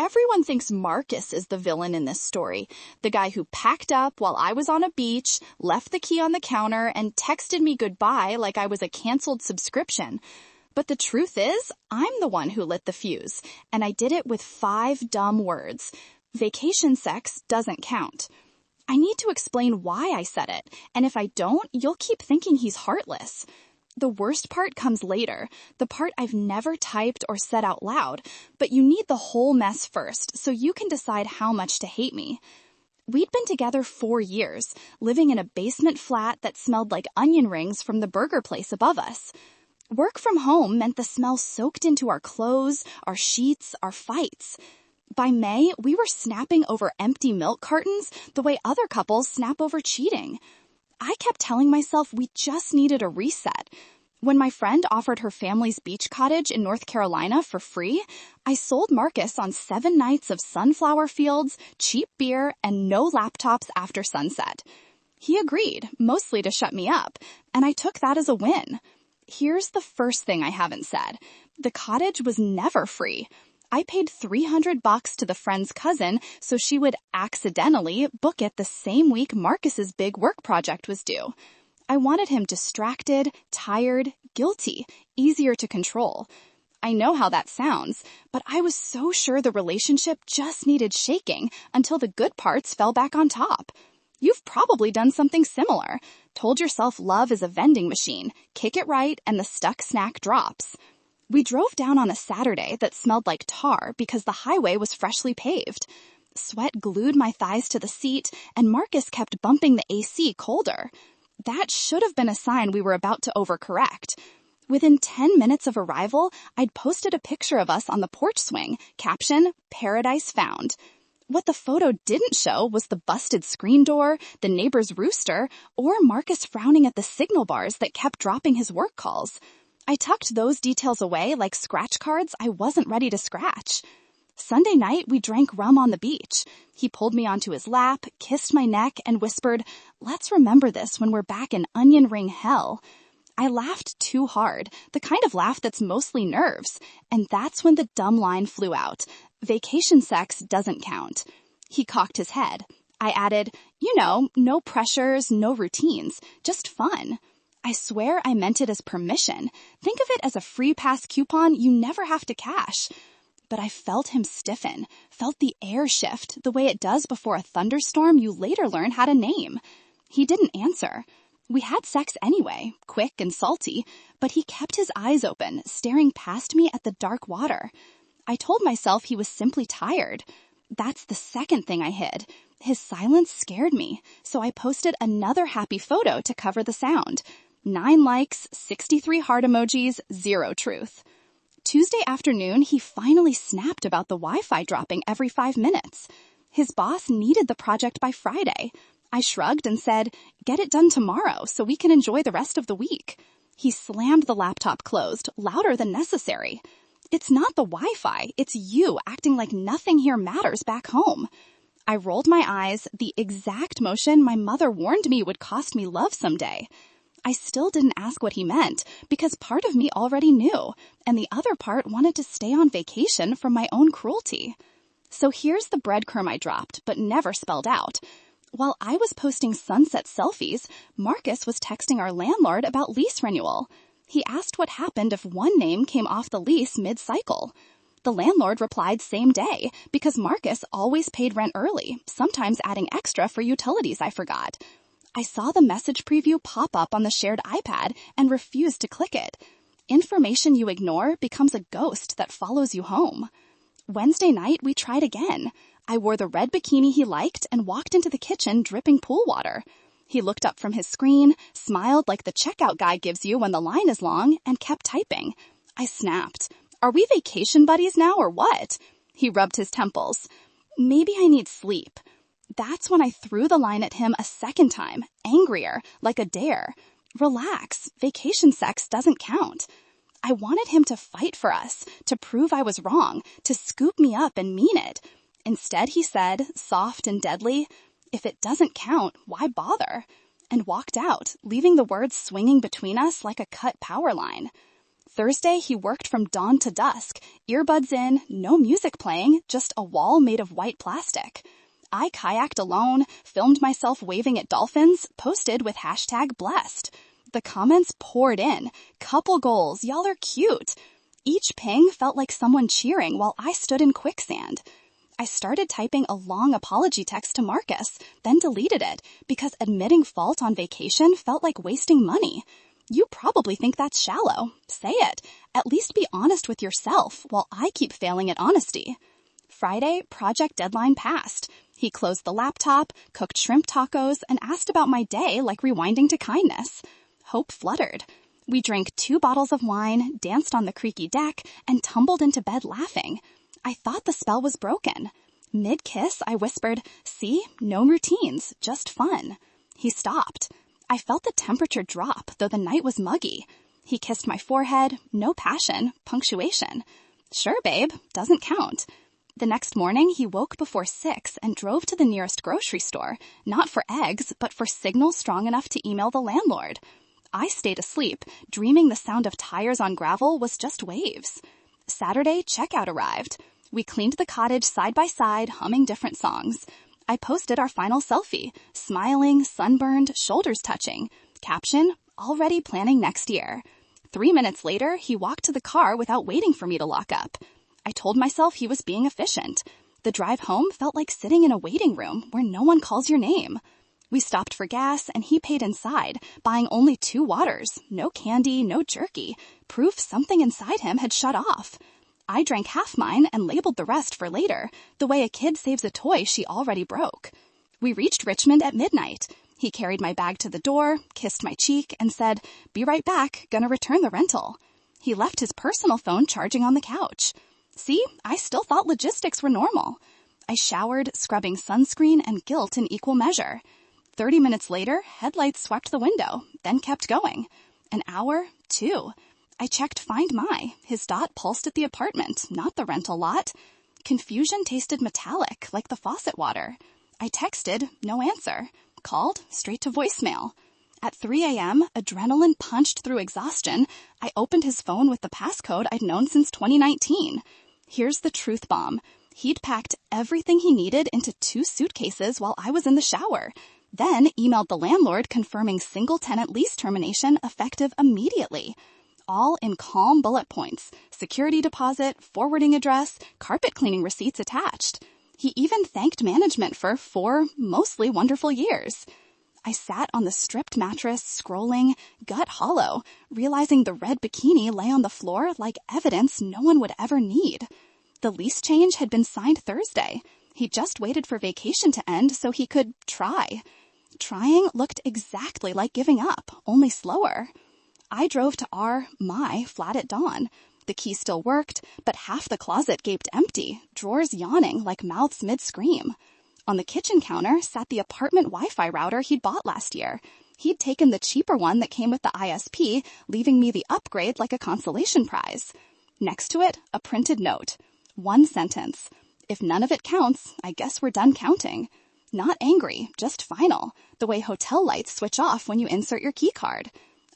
Everyone thinks Marcus is the villain in this story, the guy who packed up while I was on a beach, left the key on the counter, and texted me goodbye like I was a canceled subscription. But the truth is, I'm the one who lit the fuse, and I did it with 5 dumb words. Vacation sex doesn't count. I need to explain why I said it, and if I don't, you'll keep thinking he's heartless. The worst part comes later, the part I've never typed or said out loud, but you need the whole mess first so you can decide how much to hate me. We'd been together 4 years, living in a basement flat that smelled like onion rings from the burger place above us. Work from home meant the smell soaked into our clothes, our sheets, our fights. By May, we were snapping over empty milk cartons the way other couples snap over cheating. I kept telling myself we just needed a reset. When my friend offered her family's beach cottage in North Carolina for free, I sold Marcus on 7 nights of sunflower fields, cheap beer, and no laptops after sunset. He agreed, mostly to shut me up, and I took that as a win. Here's the first thing I haven't said. The cottage was never free. I paid $300 to the friend's cousin so she would accidentally book it the same week Marcus's big work project was due. I wanted him distracted, tired, guilty, easier to control. I know how that sounds, but I was so sure the relationship just needed shaking until the good parts fell back on top. You've probably done something similar. Told yourself love is a vending machine. Kick it right and the stuck snack drops. We drove down on a Saturday that smelled like tar because the highway was freshly paved. Sweat glued my thighs to the seat, and Marcus kept bumping the AC colder. That should have been a sign we were about to overcorrect. Within 10 minutes of arrival, I'd posted a picture of us on the porch swing, caption, "Paradise Found." What the photo didn't show was the busted screen door, the neighbor's rooster, or Marcus frowning at the signal bars that kept dropping his work calls. I tucked those details away like scratch cards I wasn't ready to scratch. Sunday night, we drank rum on the beach. He pulled me onto his lap, kissed my neck, and whispered, "Let's remember this when we're back in onion ring hell." I laughed too hard, the kind of laugh that's mostly nerves, and that's when the dumb line flew out. Vacation sex doesn't count. He cocked his head. I added, no pressures, no routines, just fun. I swear I meant it as permission. Think of it as a free pass coupon you never have to cash. But I felt him stiffen, felt the air shift the way it does before a thunderstorm you later learn how to name. He didn't answer. We had sex anyway, quick and salty, but he kept his eyes open, staring past me at the dark water. I told myself he was simply tired. That's the second thing I hid. His silence scared me, so I posted another happy photo to cover the sound. 9 likes, 63 heart emojis, 0 truth. Tuesday afternoon, he finally snapped about the Wi-Fi dropping every 5 minutes. His boss needed the project by Friday. I shrugged and said, "Get it done tomorrow so we can enjoy the rest of the week." He slammed the laptop closed, louder than necessary. "It's not the Wi-Fi, it's you acting like nothing here matters back home." I rolled my eyes, the exact motion my mother warned me would cost me love someday. I still didn't ask what he meant because part of me already knew, and the other part wanted to stay on vacation from my own cruelty. So here's the breadcrumb I dropped, but never spelled out. While I was posting sunset selfies, Marcus was texting our landlord about lease renewal. He asked what happened if one name came off the lease mid-cycle. The landlord replied same day because Marcus always paid rent early, sometimes adding extra for utilities I forgot. I saw the message preview pop up on the shared iPad and refused to click it. Information you ignore becomes a ghost that follows you home. Wednesday night, we tried again. I wore the red bikini he liked and walked into the kitchen dripping pool water. He looked up from his screen, smiled like the checkout guy gives you when the line is long, and kept typing. I snapped. "Are we vacation buddies now or what?" He rubbed his temples. "Maybe I need sleep." That's when I threw the line at him a second time, angrier, like a dare. Relax, vacation sex doesn't count. I wanted him to fight for us, to prove I was wrong, to scoop me up and mean it. Instead, he said, soft and deadly, "If it doesn't count, why bother?" And walked out, leaving the words swinging between us like a cut power line. Thursday, he worked from dawn to dusk, earbuds in, no music playing, just a wall made of white plastic. I kayaked alone, filmed myself waving at dolphins, posted with #blessed. The comments poured in. Couple goals, y'all are cute. Each ping felt like someone cheering while I stood in quicksand. I started typing a long apology text to Marcus, then deleted it because admitting fault on vacation felt like wasting money. You probably think that's shallow. Say it. At least be honest with yourself while I keep failing at honesty. Friday, project deadline passed. He closed the laptop, cooked shrimp tacos, and asked about my day like rewinding to kindness. Hope fluttered. We drank 2 bottles of wine, danced on the creaky deck, and tumbled into bed laughing. I thought the spell was broken. Mid-kiss, I whispered, "See, no routines, just fun." He stopped. I felt the temperature drop, though the night was muggy. He kissed my forehead, no passion, punctuation. "Sure, babe, doesn't count." The next morning, he woke before 6 and drove to the nearest grocery store, not for eggs, but for signal strong enough to email the landlord. I stayed asleep, dreaming the sound of tires on gravel was just waves. Saturday, checkout arrived. We cleaned the cottage side by side, humming different songs. I posted our final selfie, smiling, sunburned, shoulders touching. Caption, already planning next year. 3 minutes later, he walked to the car without waiting for me to lock up. I told myself he was being efficient. The drive home felt like sitting in a waiting room where no one calls your name. We stopped for gas and he paid inside, buying only 2 waters, no candy, no jerky, proof something inside him had shut off. I drank half mine and labeled the rest for later, the way a kid saves a toy she already broke. We reached Richmond at midnight. He carried my bag to the door, kissed my cheek, and said, "Be right back, gonna return the rental." He left his personal phone charging on the couch. See, I still thought logistics were normal. I showered, scrubbing sunscreen and guilt in equal measure. 30 minutes later, headlights swept the window, then kept going. An hour, 2. I checked Find My. His dot pulsed at the apartment, not the rental lot. Confusion tasted metallic, like the faucet water. I texted, no answer. Called, straight to voicemail. At 3 a.m., adrenaline punched through exhaustion. I opened his phone with the passcode I'd known since 2019. Here's the truth bomb. He'd packed everything he needed into 2 suitcases while I was in the shower. Then emailed the landlord confirming single-tenant lease termination effective immediately. All in calm bullet points, security deposit, forwarding address, carpet cleaning receipts attached. He even thanked management for 4 mostly wonderful years. I sat on the stripped mattress, scrolling, gut hollow, realizing the red bikini lay on the floor like evidence no one would ever need. The lease change had been signed Thursday. He just waited for vacation to end so he could try. Trying looked exactly like giving up, only slower. I drove to my flat at dawn. The key still worked, but half the closet gaped empty, drawers yawning like mouths mid-scream. On the kitchen counter sat the apartment Wi-Fi router he'd bought last year. He'd taken the cheaper one that came with the ISP, leaving me the upgrade like a consolation prize. Next to it, a printed note. 1 sentence. If none of it counts, I guess we're done counting. Not angry, just final, the way hotel lights switch off when you insert your key card.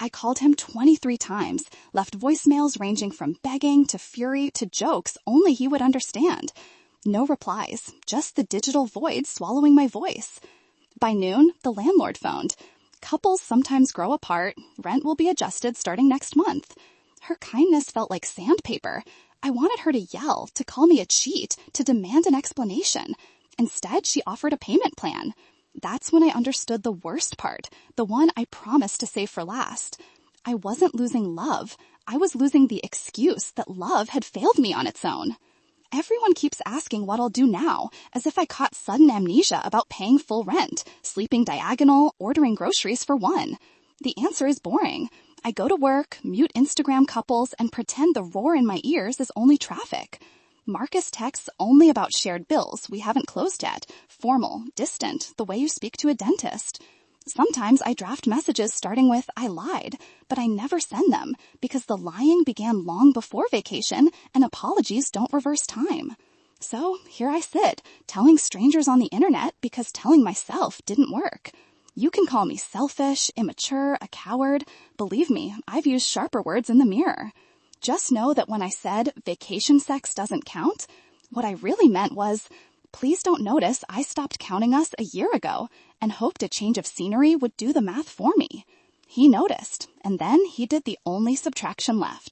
I called him 23 times, left voicemails ranging from begging to fury to jokes only he would understand. No replies, just the digital void swallowing my voice. By noon, the landlord phoned. Couples sometimes grow apart. Rent will be adjusted starting next month. Her kindness felt like sandpaper. I wanted her to yell, to call me a cheat, to demand an explanation. Instead, she offered a payment plan. That's when I understood the worst part, the one I promised to save for last. I wasn't losing love. I was losing the excuse that love had failed me on its own. Everyone keeps asking what I'll do now, as if I caught sudden amnesia about paying full rent, sleeping diagonal, ordering groceries for one. The answer is boring. I go to work, mute Instagram couples, and pretend the roar in my ears is only traffic. Marcus texts only about shared bills we haven't closed yet, formal, distant, the way you speak to a dentist. Sometimes I draft messages starting with, "I lied," but I never send them because the lying began long before vacation and apologies don't reverse time. So here I sit, telling strangers on the internet because telling myself didn't work. You can call me selfish, immature, a coward. Believe me, I've used sharper words in the mirror. Just know that when I said vacation sex doesn't count, what I really meant was, please don't notice I stopped counting us a year ago and hoped a change of scenery would do the math for me. He noticed, and then he did the only subtraction left.